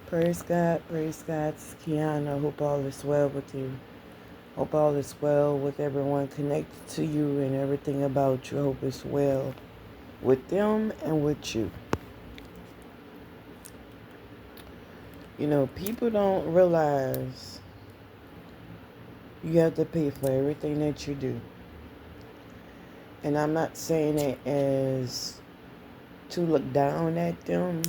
Praise God, praise God. It's Kiana. Hope all is well with you. Hope all is well with everyone connected to you and everything about you. Hope it's well with them and with you. You know, people don't realize you have to pay for everything that you do. And I'm not saying it as to look down at them.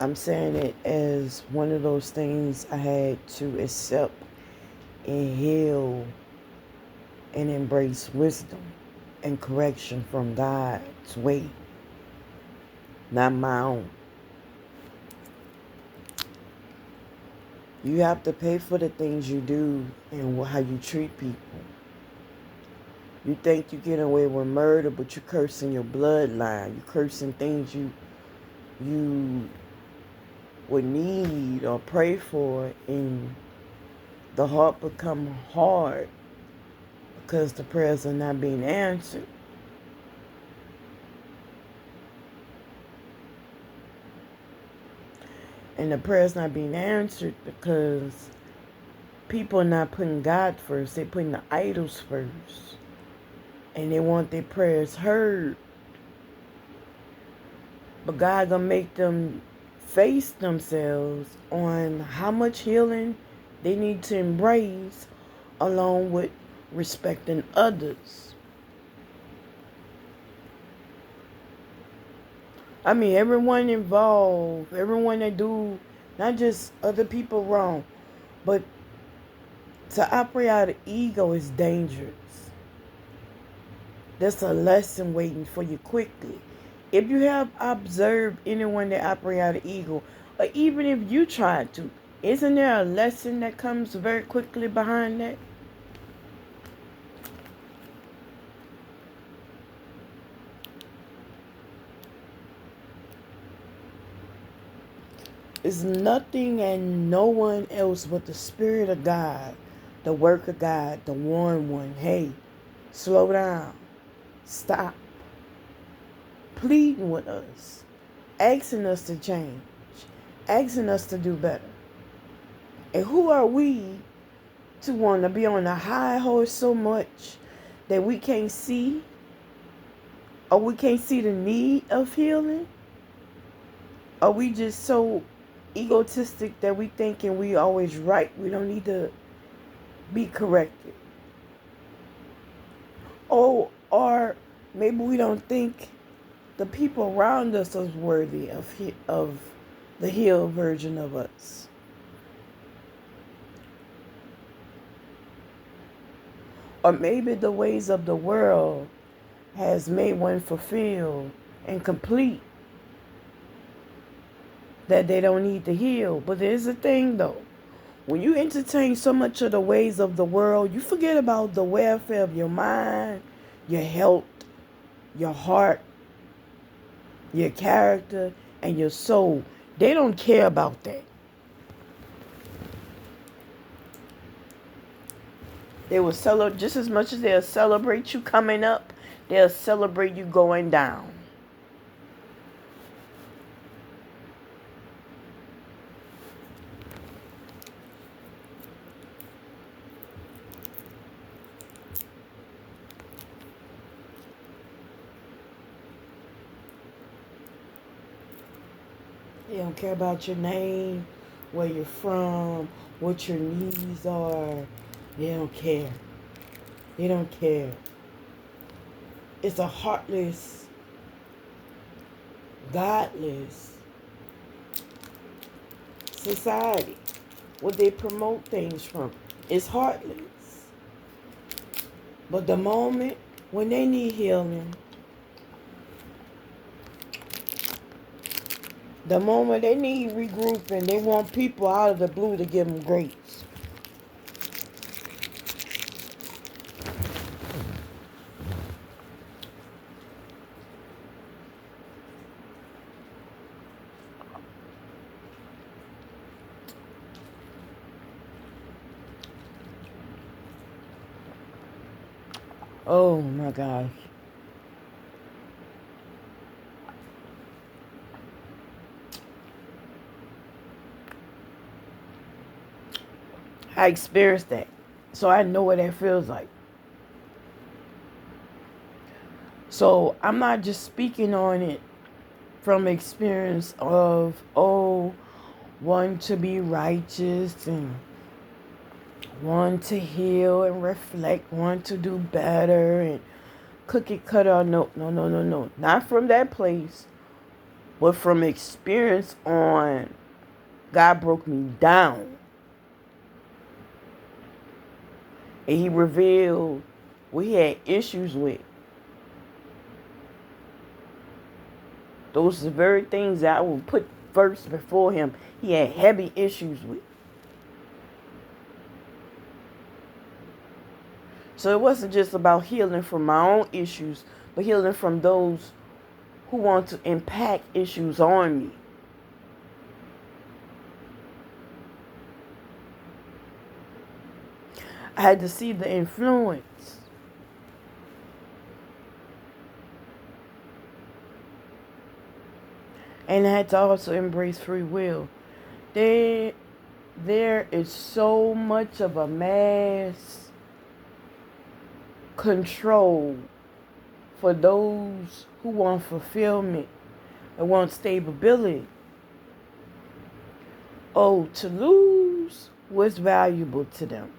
I'm saying it as one of those things I had to accept and heal and embrace wisdom and correction from God's way, not my own. You have to pay for the things you do and how you treat people. You think you get away with murder, but you're cursing your bloodline. You're cursing things you would need or pray for, and the heart become hard because the prayers are not being answered. And the prayers not being answered because people are not putting God first. They're putting the idols first. And they want their prayers heard. But God gonna make them face themselves on how much healing they need to embrace along with respecting others. I mean, everyone involved, everyone that do not just other people wrong, but to operate out of ego is dangerous. There's a lesson waiting for you quickly. If you have observed anyone that operate out of ego, or even if you try to, isn't there a lesson that comes very quickly behind that? It's nothing and no one else but the Spirit of God, the work of God, the warn one. Hey, slow down. Stop. Pleading with us. Asking us to change. Asking us to do better. And who are we to want to be on a high horse so much that we can't see or we can't see the need of healing? Are we just so egotistic that we thinking we always right? We don't need to be corrected. Or maybe we don't think the people around us is worthy of the healed version of us. Or maybe the ways of the world has made one fulfilled and complete that they don't need to heal. But there's a thing though. When you entertain so much of the ways of the world, you forget about the welfare of your mind, your health, your heart, your character, and your soul. They don't care about that. They will celebrate just as much as they'll celebrate you coming up, they'll celebrate you going down. They don't care about your name, where you're from, what your needs are. They don't care. They don't care. It's a heartless, godless society where they promote things from. It's heartless. But the moment when they need healing, the moment they need regrouping, they want people out of the blue to give them grace. Oh my gosh. I experienced that. So I know what that feels like. So I'm not just speaking on it from experience of, one to be righteous and one to heal and reflect, one to do better and cookie cutter. No, no, no, no, no. Not from that place, but from experience on God broke me down. And he revealed what he had issues with. Those are the very things that I will put first before him. He had heavy issues with. So it wasn't just about healing from my own issues, but healing from those who want to impact issues on me. I had to see the influence. And I had to also embrace free will. There is so much of a mass control for those who want fulfillment and want stability. Oh, to lose what's valuable to them.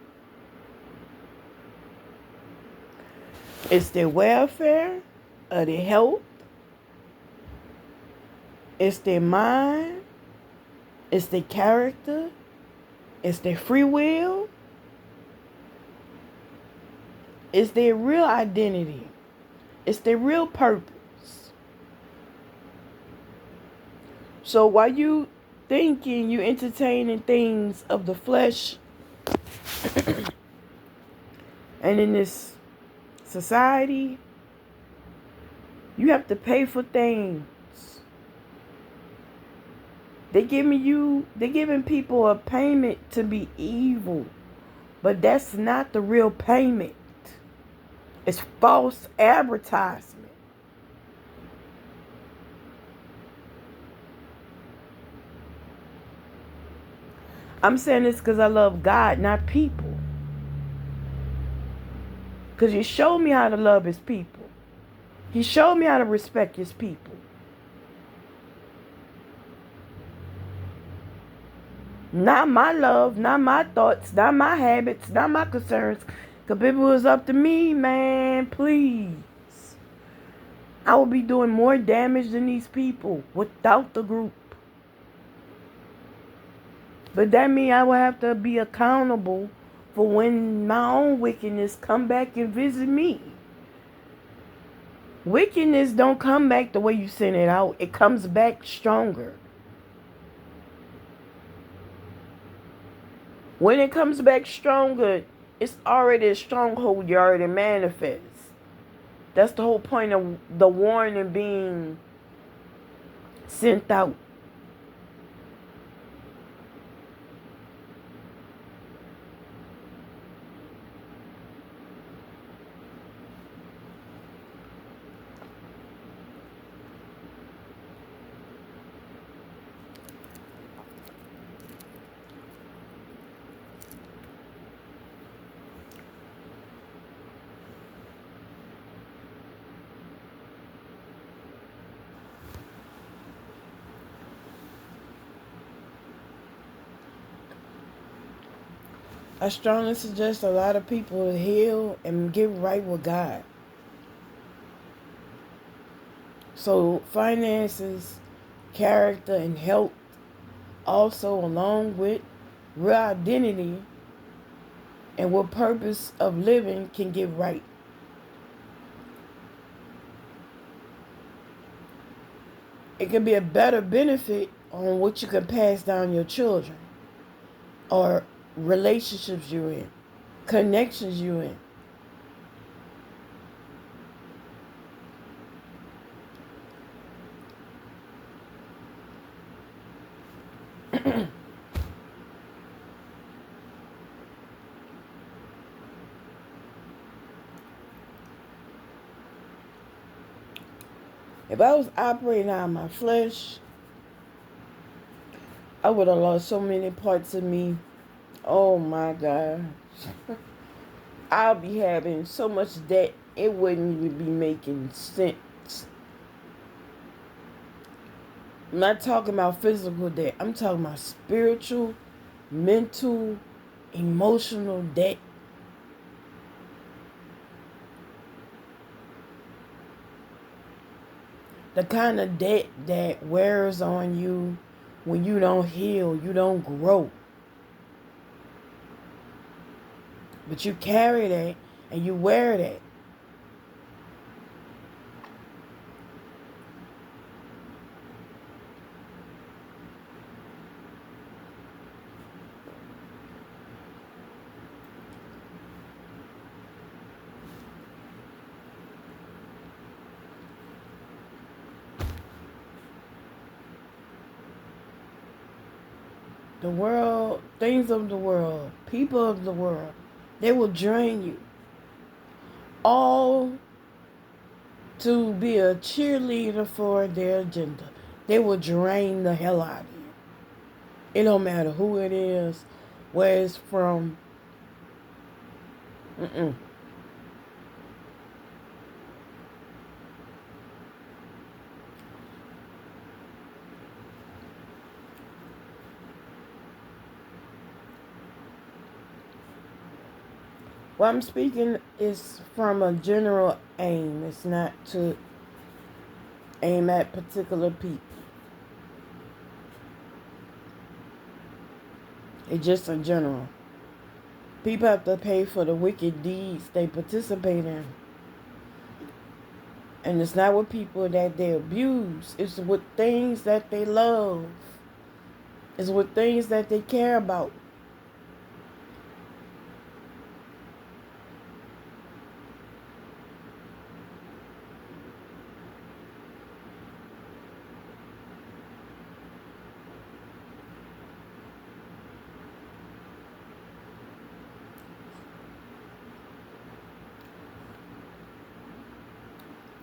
It's their welfare, or their health. It's their mind. It's their character. It's their free will. It's their real identity. It's their real purpose. So while you thinking, you entertaining things of the flesh, and in this society, you have to pay for things. They're giving people a payment to be evil. But that's not the real payment. It's false advertisement. I'm saying this because I love God, not people. Because he showed me how to love his people. He showed me how to respect his people. Not my love, not my thoughts, not my habits, not my concerns. Because if it was up to me, man, please, I would be doing more damage than these people without the group. But that means I will have to be accountable for when my own wickedness come back and visit me. Wickedness don't come back the way you send it out. It comes back stronger. When it comes back stronger, it's already a stronghold you already manifest. That's the whole point of the warning being sent out. I strongly suggest a lot of people heal and get right with God. So finances, character, and health, also along with real identity and what purpose of living, can get right. It can be a better benefit on what you can pass down your children, or relationships you're in, connections you're in. If I was operating out of my flesh, I would have lost so many parts of me Oh my God. I'll be having so much debt it wouldn't even be making sense. I'm not talking about physical debt. I'm talking about spiritual, mental, emotional debt. The kind of debt that wears on you when you don't heal, you don't grow. But you carry that and you wear that. The world, things of the world, people of the world, they will drain you. All to be a cheerleader for their agenda. They will drain the hell out of you. It don't matter who it is, where it's from. Mm-mm. What I'm speaking is from a general aim. It's not to aim at particular people. It's just a general. People have to pay for the wicked deeds they participate in. And it's not with people that they abuse. It's with things that they love. It's with things that they care about.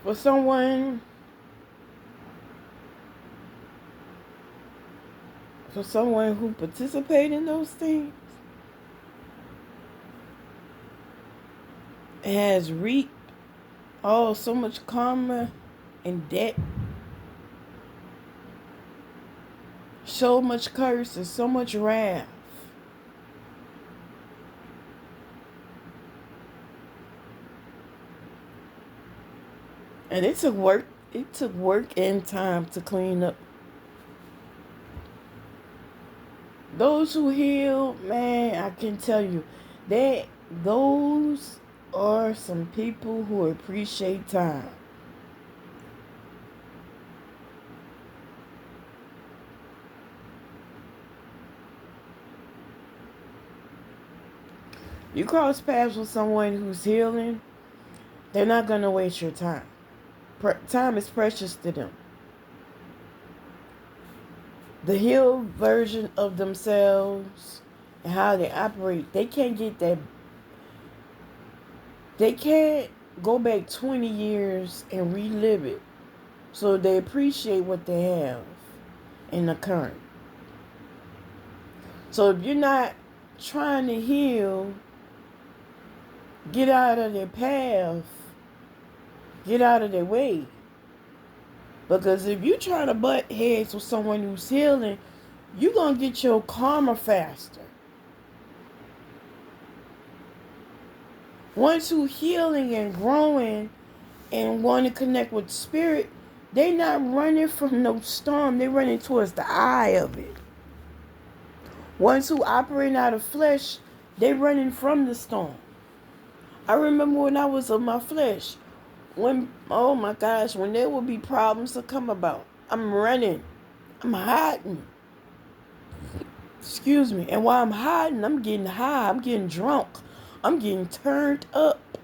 For someone who participates in those things has reaped so much karma and debt, so much curse and so much wrath. And it took work. It took work and time to clean up. Those who heal, man, I can tell you that those are some people who appreciate time. You cross paths with someone who's healing, they're not going to waste your time. Time is precious to them. The healed version of themselves and how they operate, they can't get that. They can't go back 20 years and relive it. So they appreciate what they have in the current. So if you're not trying to heal, get out of their path, get out of their way. Because if you're trying to butt heads with someone who's healing, you're going to get your karma faster. Once who's healing and growing and want to connect with spirit, they not running from no storm. They running towards the eye of it. Ones who operating out of flesh, they running from the storm. I remember when I was in my flesh, oh my gosh, when there would be problems to come about, I'm running, I'm hiding. Excuse me. And while I'm hiding, I'm getting high, I'm getting drunk, I'm getting turned up.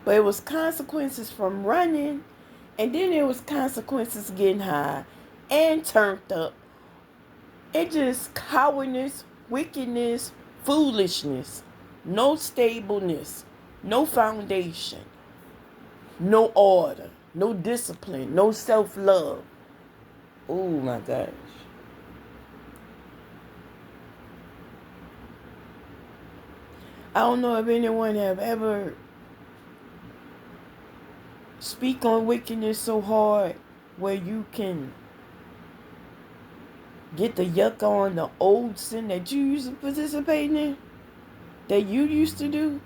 But it was consequences from running, and then there was consequences getting high and turned up. It just cowardness, wickedness, foolishness, no stableness, no foundation, no order, no discipline, no self-love. Oh my gosh. I don't know if anyone have ever speak on wickedness so hard where you can get the yuck on the old sin that you used to participate in, that you used to do.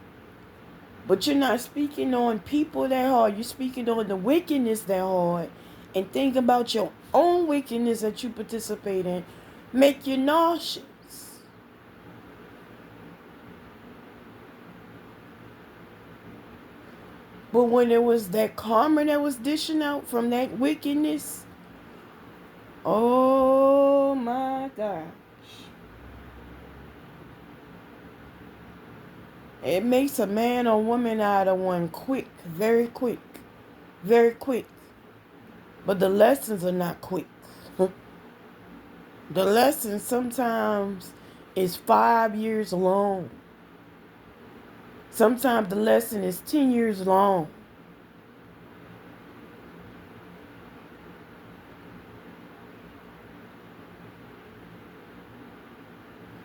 But you're not speaking on people that hard. You're speaking on the wickedness that hard. And think about your own wickedness that you participate in. Make you nauseous. But when it was that karma that was dishing out from that wickedness, oh my gosh. It makes a man or woman out of one quick, very quick, very quick. But the lessons are not quick. The lesson sometimes is 5 years long. Sometimes the lesson is 10 years long.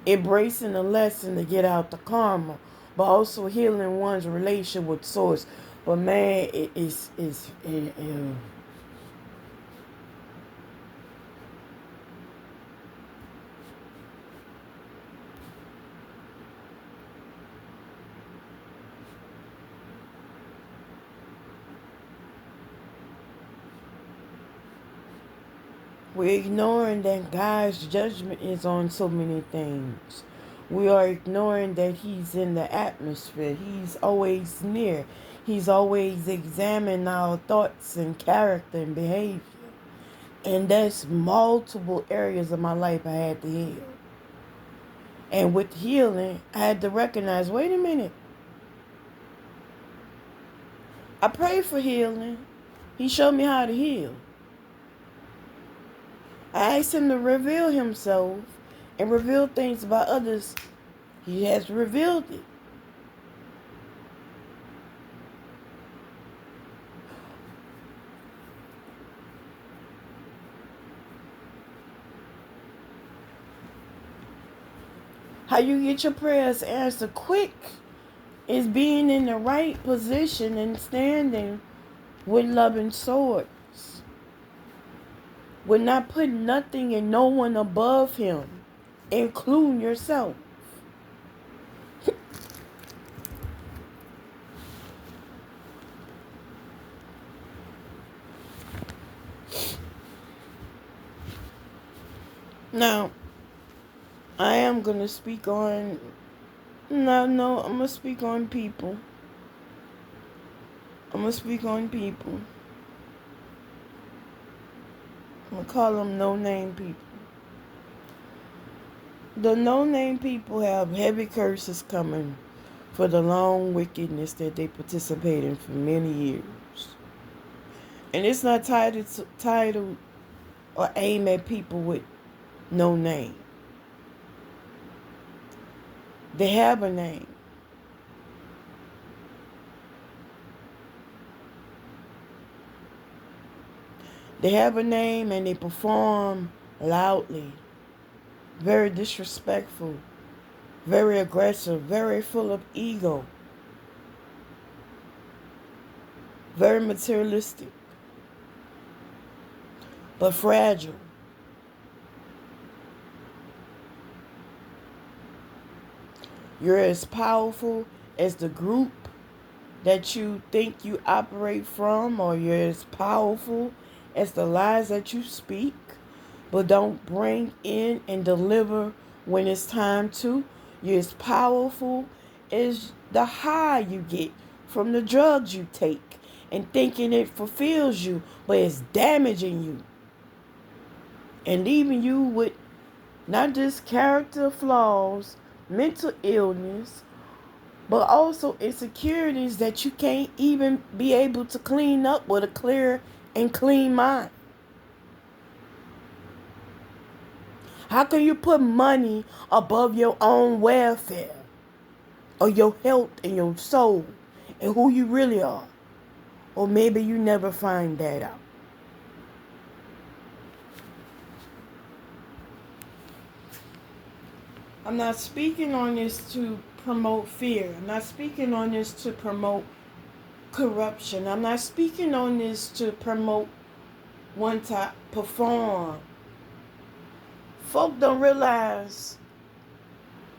Embracing the lesson to get out the karma, but also healing one's relation with source. But man, it is we're ignoring that God's judgment is on so many things. We are ignoring that He's in the atmosphere. He's always near. He's always examining our thoughts and character and behavior. And that's multiple areas of my life I had to heal. And with healing, I had to recognize, wait a minute. I prayed for healing. He showed me how to heal. I asked him to reveal himself and reveal things about others. He has revealed it. How you get your prayers answered quick is being in the right position and standing with loving swords. With not putting nothing and no one above him, including yourself. Now, I am going to speak on... No, I'm going to speak on people. I'm going to speak on people. I'm going to call them no-name people. The no-name people have heavy curses coming for the long wickedness that they participate in for many years. And it's not titled or aimed at people with no name. They have a name. They have a name and they perform loudly. Very disrespectful. Very aggressive. Very full of ego. Very materialistic. But fragile. You're as powerful as the group that you think you operate from, or you're as powerful as the lies that you speak, but don't bring in and deliver when it's time to. You're as powerful as the high you get from the drugs you take and thinking it fulfills you, but it's damaging you and leaving you with not just character flaws, mental illness, but also insecurities that you can't even be able to clean up with a clear and clean mind. How can you put money above your own welfare or your health and your soul and who you really are? Or maybe you never find that out. I'm not speaking on this to promote fear. I'm not speaking on this to promote corruption. I'm not speaking on this to promote one to perform. Folk don't realize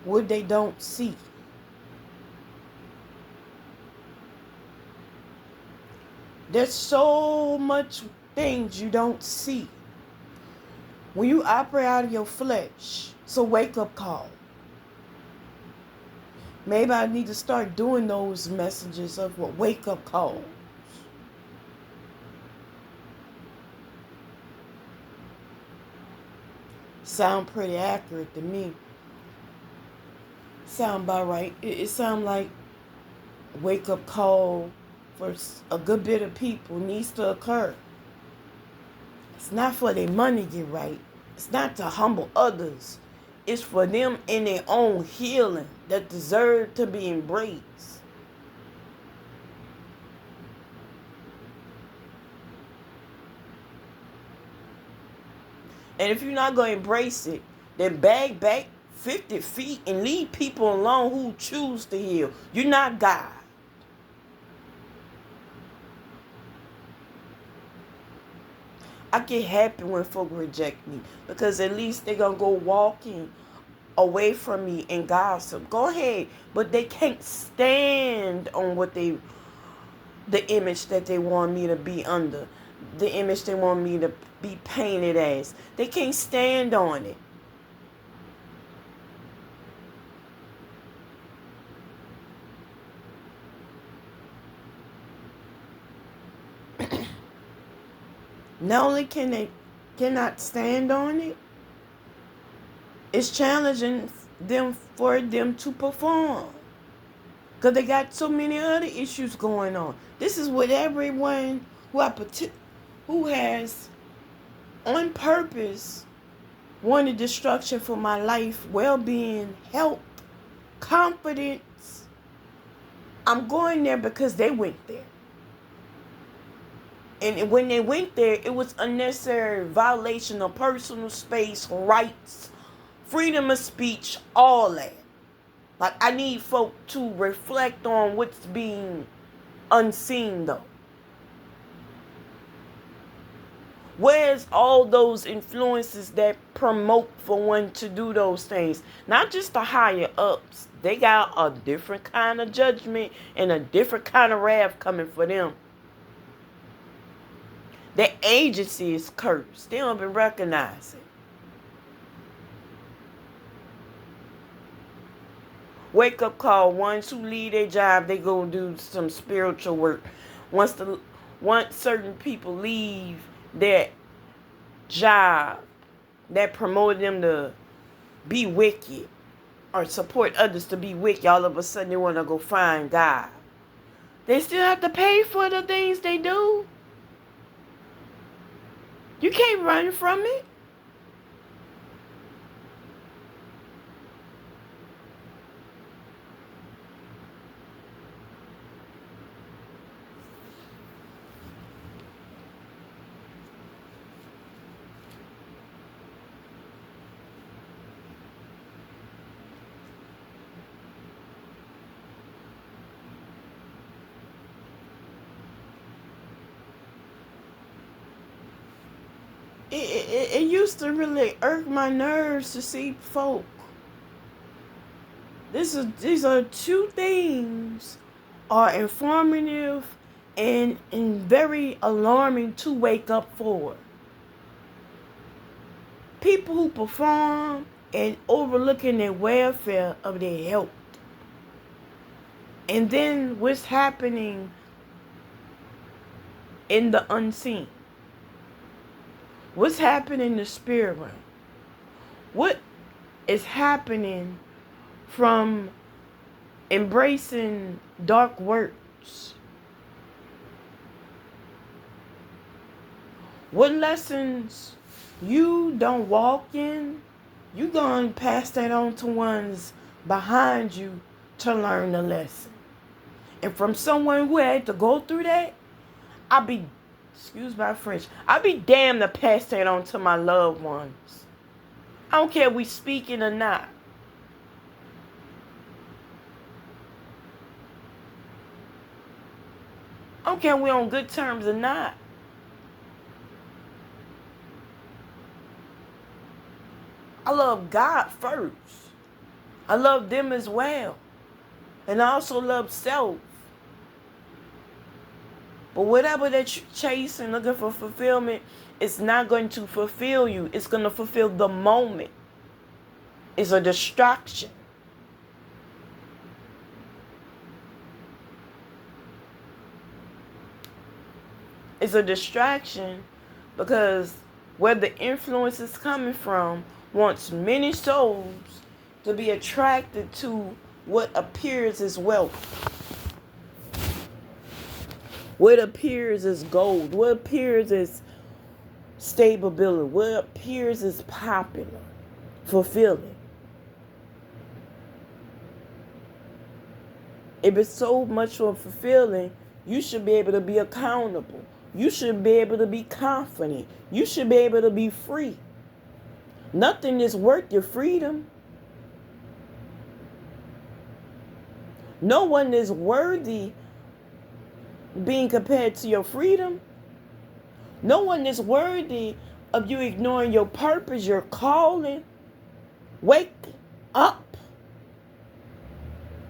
what they don't see. There's so much things you don't see. When you operate out of your flesh, it's a wake-up call. Maybe I need to start doing those messages of what wake-up calls. Sound pretty accurate to me. Sound about right. It sound like a wake-up call for a good bit of people needs to occur. It's not for their money to get right. It's not to humble others. It's for them in their own healing that deserve to be embraced. And if you're not going to embrace it, then bag back 50 feet and leave people alone who choose to heal. You're not God. I get happy when folk reject me because at least they're going to go walking away from me and gossip. Go ahead. But they can't stand on the image that they want me to be under. The image they want me to be painted as. They can't stand on it. Not only can they cannot stand on it, it's challenging them for them to perform. Because they got so many other issues going on. This is what everyone who has on purpose wanted destruction for my life, well-being, health, confidence. I'm going there because they went there. And when they went there, it was unnecessary violation of personal space, rights, freedom of speech, all that. Like, I need folk to reflect on what's being unseen, though. Where's all those influences that promote for one to do those things? Not just the higher ups. They got a different kind of judgment and a different kind of wrath coming for them. Their agency is cursed. They don't even recognize it. Wake up call. Ones who leave their job, they go do some spiritual work. Once certain people leave their job that promoted them to be wicked or support others to be wicked, all of a sudden they want to go find God. They still have to pay for the things they do. You can't run from it. It used to really irk my nerves to see folk. These are two things are informative and very alarming to wake up for. People who perform and overlooking the welfare of their health. And then what's happening in the unseen. What's happening in the spirit realm? What is happening from embracing dark works? What lessons you don't walk in, you gonna pass that on to ones behind you to learn the lesson. And from someone who had to go through that, excuse my French, I'd be damned to pass that on to my loved ones. I don't care if we speaking or not. don't care if we're on good terms or not. I love God first. I love them as well. And I also love self. But whatever that you're chasing, looking for fulfillment, it's not going to fulfill you. It's going to fulfill the moment. It's a distraction. It's a distraction because where the influence is coming from wants many souls to be attracted to what appears as wealth. What appears as gold. What appears as stability. What appears as popular. Fulfilling. If it's so much for fulfilling, you should be able to be accountable. You should be able to be confident. You should be able to be free. Nothing is worth your freedom. No one is worthy being compared to your freedom. No one is worthy of you ignoring your purpose, your calling. Wake up.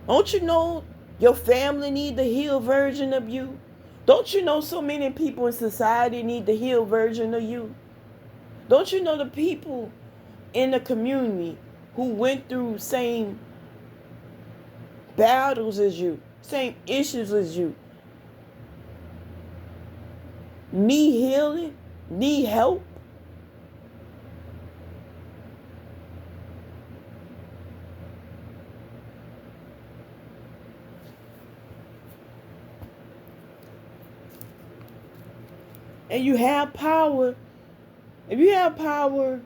Don't you know your family need the healed version of you? Don't you know so many people in society need the healed version of you? Don't you know the people in the community who went through same battles as you, same issues as you, need healing, need help? And you have power. If you have power,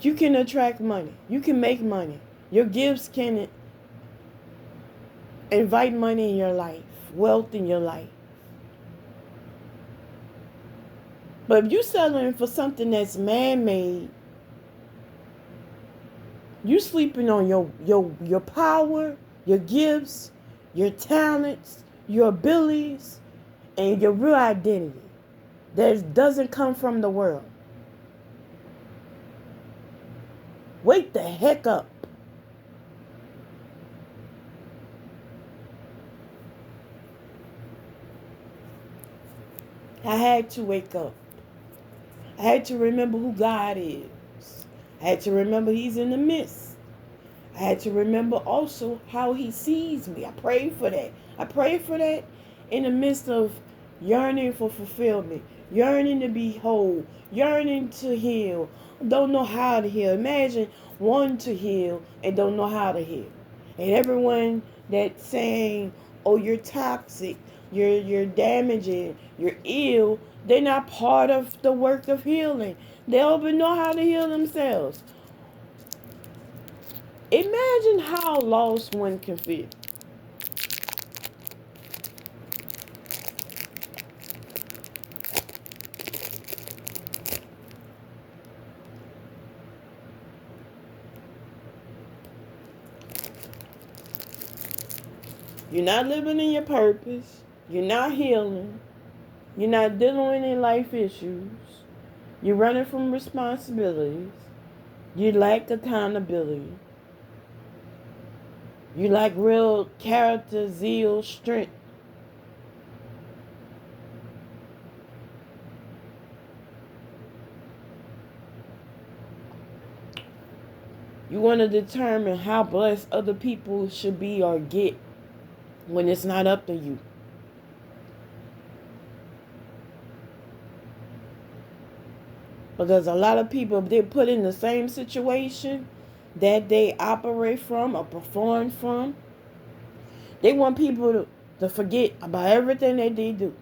you can attract money. You can make money. Your gifts can invite money in your life, wealth in your life. But if you're settling for something that's man-made, you sleeping on your power, your gifts, your talents, your abilities, and your real identity that doesn't come from the world. Wake the heck up. I had to wake up. I had to remember who God is. I had to remember He's in the midst. I had to remember also how He sees me. I prayed for that. I prayed for that in the midst of yearning for fulfillment, yearning to be whole, yearning to heal. Don't know how to heal. Imagine wanting to heal and don't know how to heal. And everyone that's saying, oh, you're toxic, you're damaging, you're ill, they're not part of the work of healing. They don't even know how to heal themselves. Imagine how lost one can feel. You're not living in your purpose. You're not healing. You're not dealing with any life issues. You're running from responsibilities. You lack accountability. You lack real character, zeal, strength. You want to determine how blessed other people should be or get when it's not up to you. Because a lot of people, they're put in the same situation that they operate from or perform from. They want people to forget about everything that they do.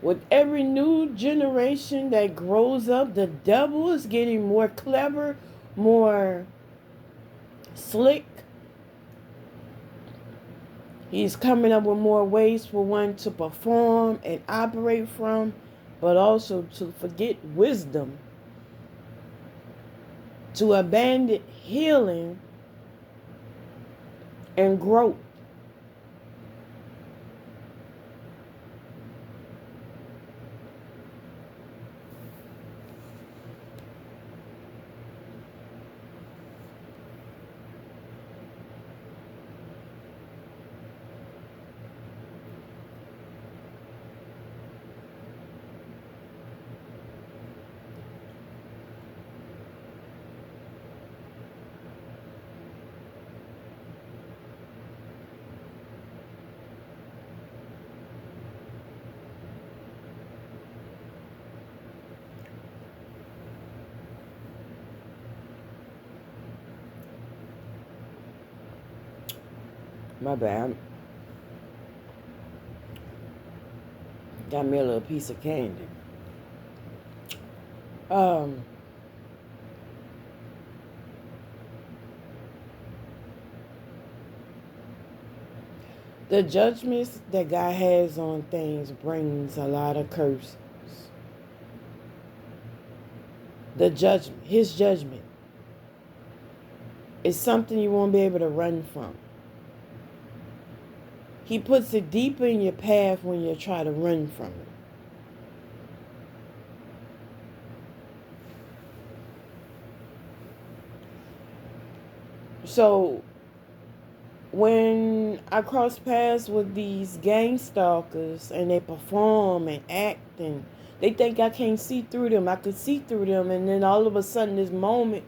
With every new generation that grows up, the devil is getting more clever, more slick. He's coming up with more ways for one to perform and operate from, but also to forget wisdom, to abandon healing and growth. My bad. Got me a little piece of candy. Um, the judgments that God has on things brings a lot of curses. His judgment, is something you won't be able to run from. He puts it deeper in your path when you try to run from it. So when I cross paths with these gang stalkers and they perform and act and they think I can't see through them, I could see through them, and then all of a sudden this moment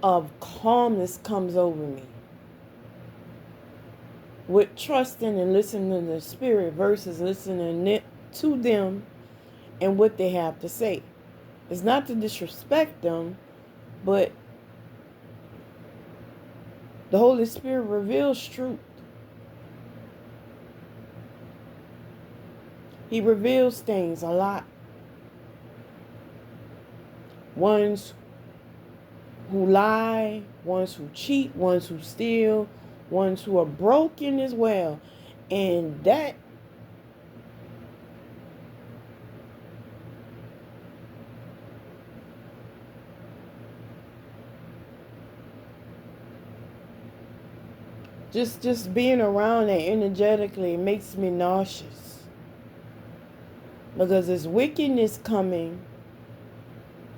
of calmness comes over me. With trusting and listening to the spirit versus listening to them and what they have to say. It's not to disrespect them, but the Holy Spirit reveals truth. He reveals things a lot. Ones who lie, ones who cheat, ones who steal, ones who are broken as well. And that just being around that energetically makes me nauseous. Because there's wickedness coming.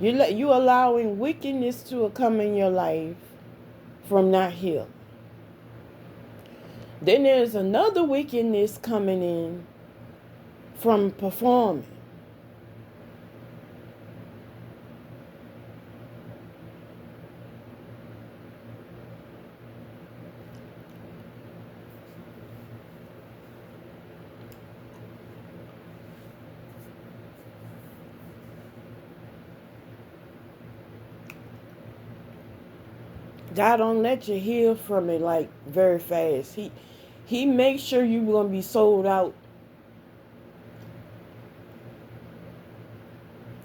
You allowing wickedness to come in your life from not healing. Then there's another wickedness coming in from performing. God don't let you heal from it like very fast. He makes sure you're gonna be sold out.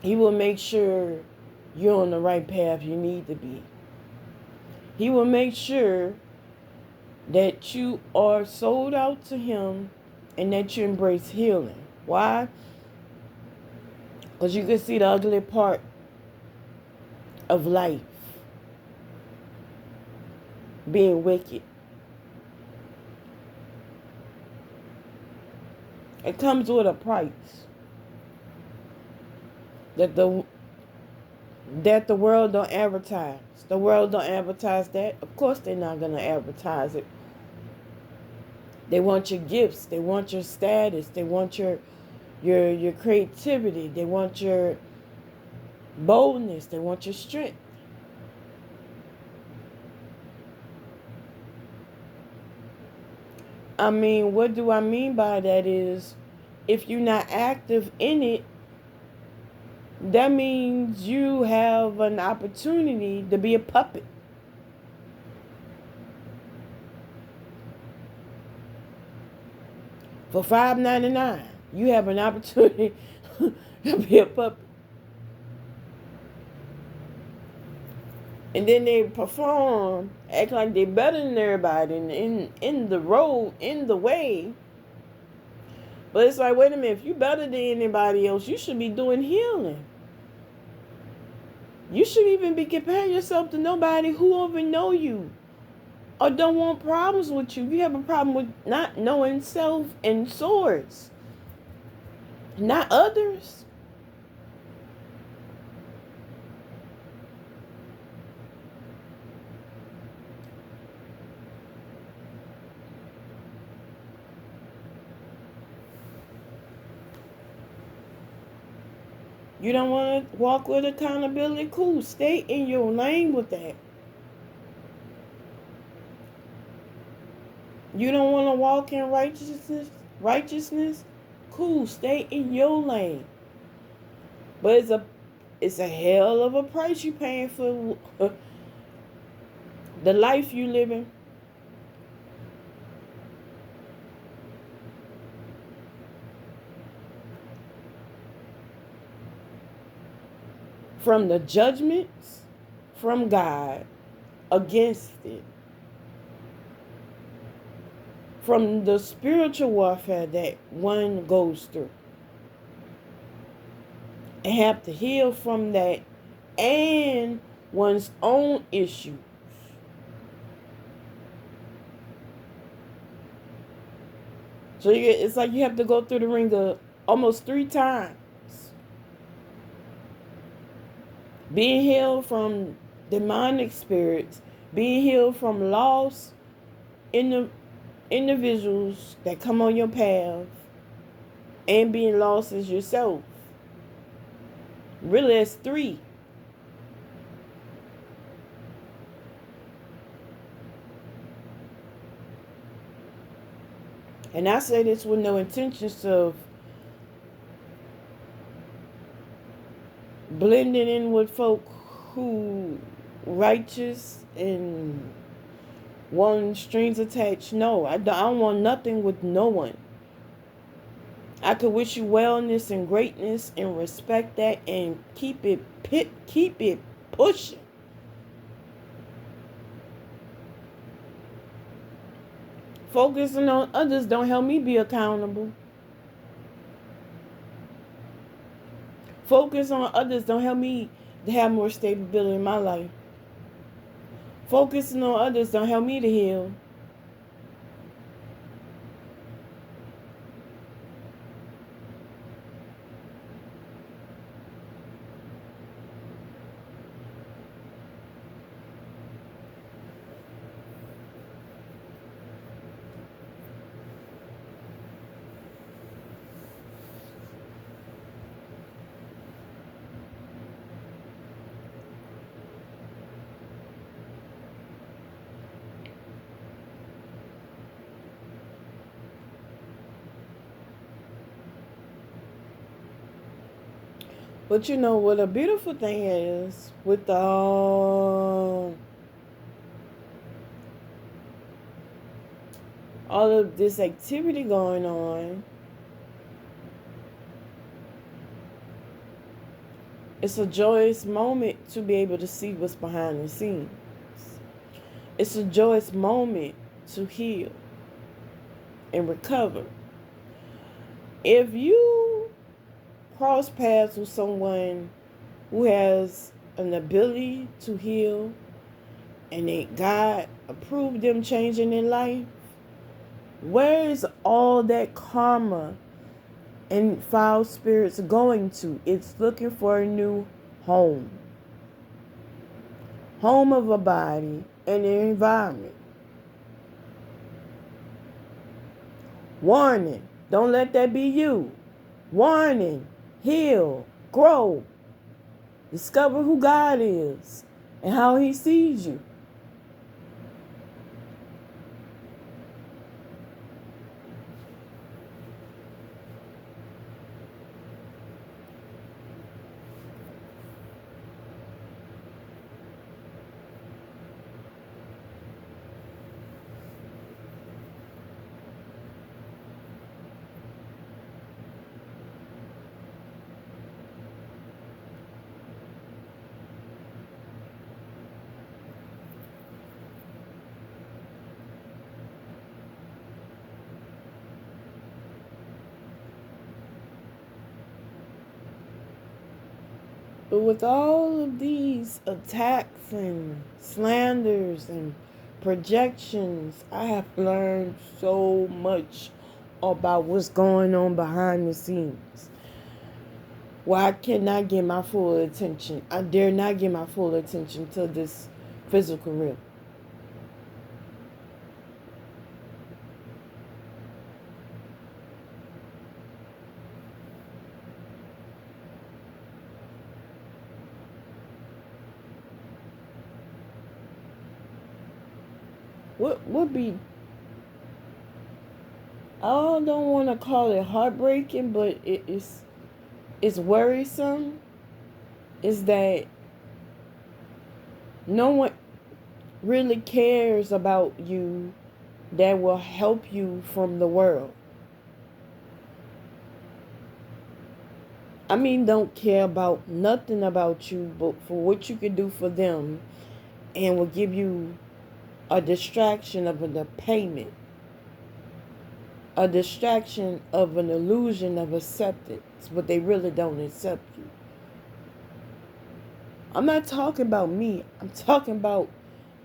He will make sure you're on the right path you need to be. He will make sure that you are sold out to Him and that you embrace healing. Why? Because you can see the ugly part of life. Being wicked. It comes with a price. That the world don't advertise. The world don't advertise that. Of course they're not going to advertise it. They want your gifts. They want your status. They want your creativity. They want your boldness. They want your strength. I mean, what do I mean by that is, if you're not active in it, that means you have an opportunity to be a puppet. For $5.99, you have an opportunity to be a puppet. And then they perform, act like they're better than everybody in the road, in the way. But it's like, wait a minute, if you're better than anybody else, you should be doing healing. You shouldn't even be comparing yourself to nobody who even know you or don't want problems with you. You have a problem with not knowing self and source, not others. You don't want to walk with accountability? Cool. Stay in your lane with that. You don't want to walk in righteousness? Righteousness? Cool. Stay in your lane. But it's a hell of a price you paying for the life you living. From the judgments from God against it. From the spiritual warfare that one goes through. And have to heal from that and one's own issues. So it's like you have to go through the ringer almost 3 times. Being healed from demonic spirits, being healed from lost individuals that come on your path, and being lost as yourself. Really, it's 3. And I say this with no intentions of blending in with folk who righteous and want strings attached. No, I don't want nothing with no one. I could wish you wellness and greatness and respect that and keep it pushing. Focusing on others don't help me be accountable. Focus on others don't help me to have more stability in my life. Focusing on others don't help me to heal. But you know what a beautiful thing is with all of this activity going on, it's a joyous moment to be able to see what's behind the scenes. It's a joyous moment to heal and recover. If you cross paths with someone who has an ability to heal and that God approved them changing their life, where is all that karma and foul spirits going to? It's looking for a new home. Home of a body and an environment. Warning, don't let that be you. Warning, heal, grow. Discover who God is and how He sees you. But with all of these attacks and slanders and projections, I have learned so much about what's going on behind the scenes. Well, I cannot give my full attention. I dare not give my full attention to this physical realm. What would be, I don't want to call it heartbreaking, but it's worrisome, is that no one really cares about you that will help you from the world. I mean, don't care about nothing about you but for what you can do for them, and will give you a distraction of a payment, a distraction of an illusion of acceptance, but they really don't accept you. I'm not talking about me. I'm talking about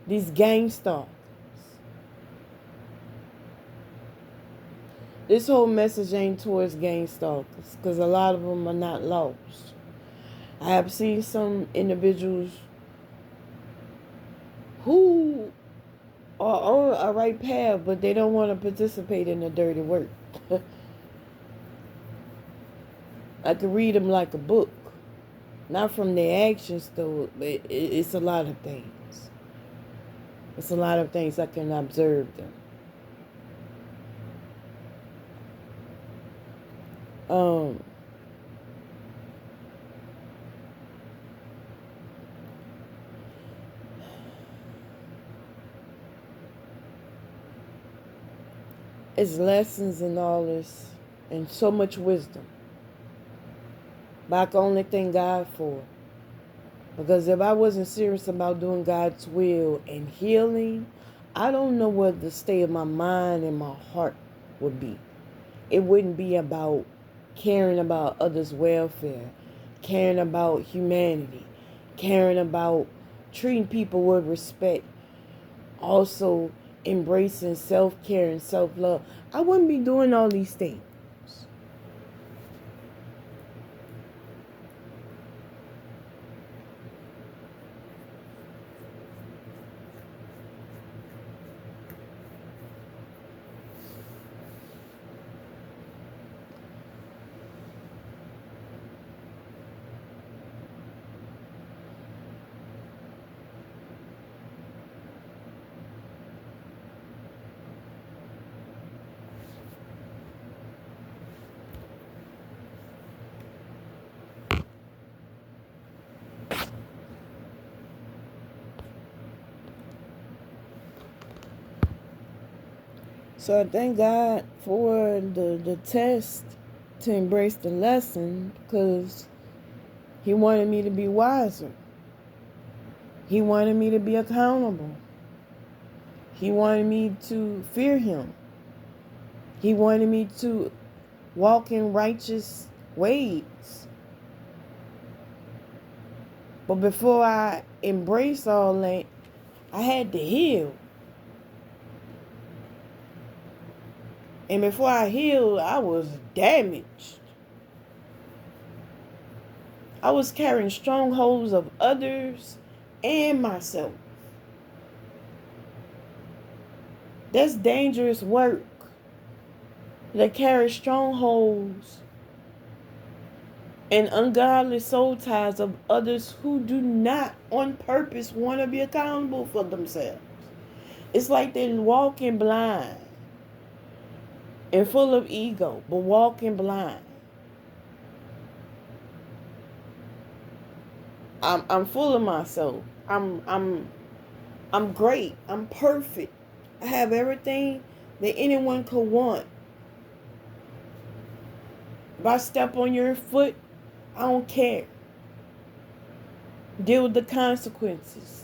these gang stalkers. This whole message ain't towards gang stalkers, because a lot of them are not lost. I have seen some individuals who are on a right path, but they don't want to participate in the dirty work. I could read them like a book. Not from their actions, though, but it's a lot of things. It's a lot of things I can observe them. It's lessons in all this and so much wisdom. But I can only thank God for it. Because if I wasn't serious about doing God's will and healing, I don't know what the state of my mind and my heart would be. It wouldn't be about caring about others' welfare, caring about humanity, caring about treating people with respect, also embracing self-care and self-love. I wouldn't be doing all these things. So I thank God for the test to embrace the lesson, because He wanted me to be wiser. He wanted me to be accountable. He wanted me to fear Him. He wanted me to walk in righteous ways. But before I embraced all that, I had to heal. And before I healed, I was damaged. I was carrying strongholds of others and myself. That's dangerous work. That carry strongholds and ungodly soul ties of others who do not on purpose want to be accountable for themselves. It's like they're walking blind and full of ego, but walking blind. I'm full of myself. I'm great. I'm perfect. I have everything that anyone could want. If I step on your foot, I don't care. Deal with the consequences.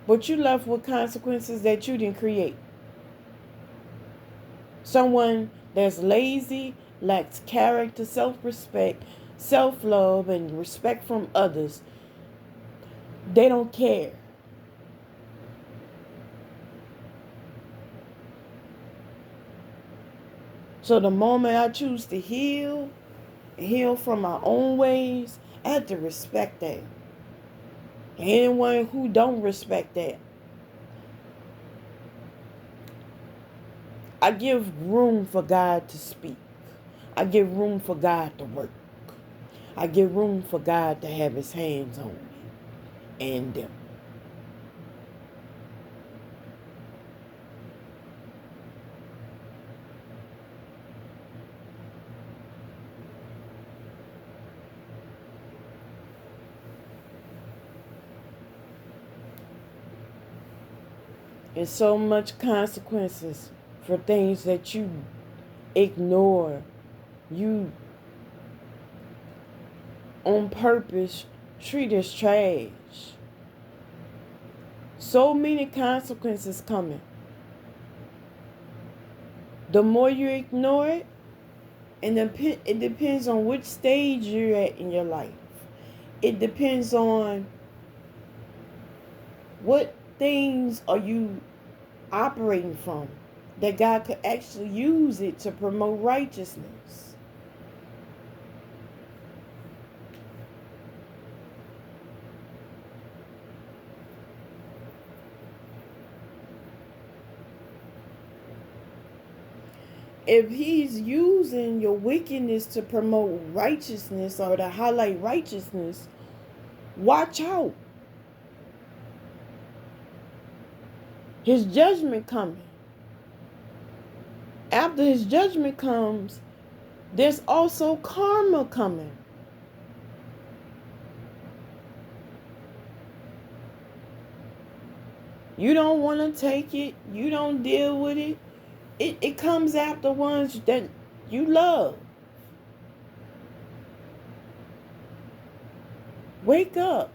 But you left with consequences that you didn't create. Someone that's lazy lacks character, self-respect, self-love, and respect from others, they don't care. So the moment I choose to heal from my own ways, I have to respect that. Anyone who don't respect that, I give room for God to speak. I give room for God to work. I give room for God to have his hands on me and them. There's so much consequences for things that you ignore. You on purpose treat as trash. So many consequences coming. The more you ignore it, and it depends on which stage you're at in your life. It depends on what things are you operating from, that God could actually use it to promote righteousness. If he's using your wickedness to promote righteousness or to highlight righteousness, watch out. His judgment coming. After his judgment comes, there's also karma coming. You don't want to take it. You don't deal with it. It comes after ones that you love. Wake up.